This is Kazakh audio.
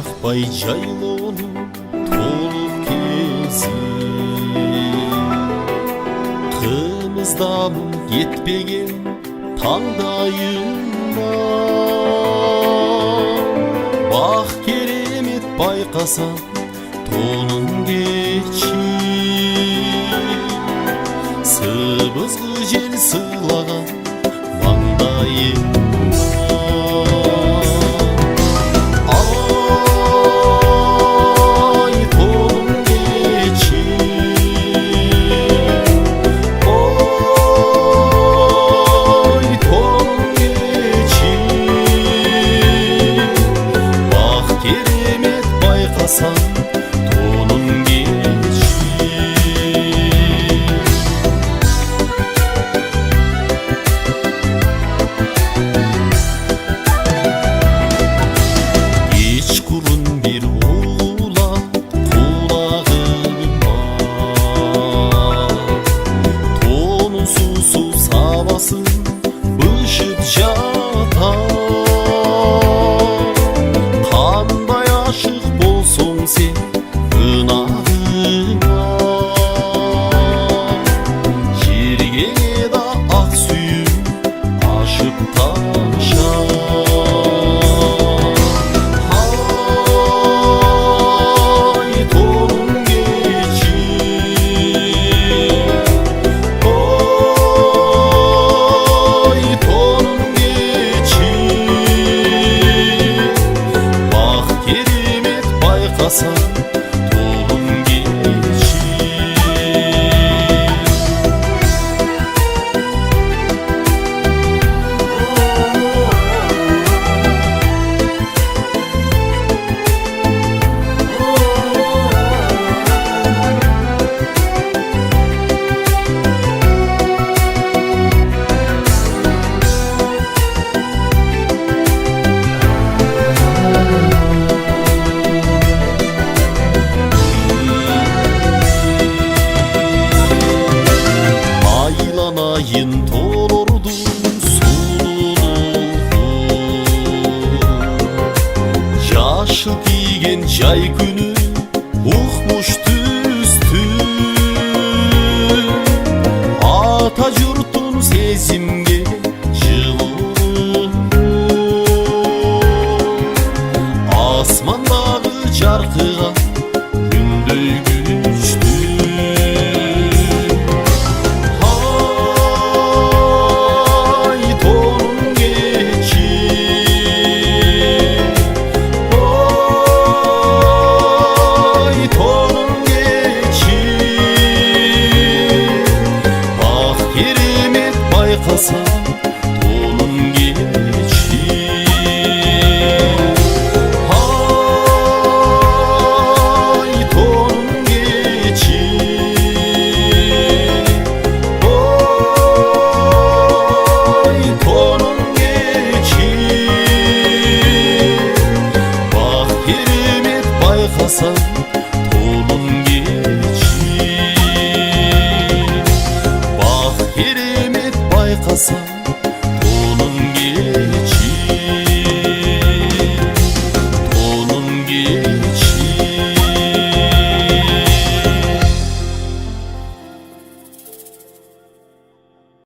жақпай жайлаудың толық кezi, қымызданып етпеген таңдайына бақ керемет байқаса тонын кечи, сыбызғы жел сыйлаған маңдайына. Ай, тонын кечи, ой, тонын кечи, бақ керемет байқасаң тонын кечи. Кечқұрын бір улап құлағыма, тонын сусу сабасын бышып жата. Қандай ашық болсоң сен ынағыңа, жерге да ақ сүйім ашып таша. Ай, тонын кечи, ой, тонын кечи, бақ керемет байқасаң тонын кечи. Айланайын толырдың сұлулығы, жашыл киген жай күн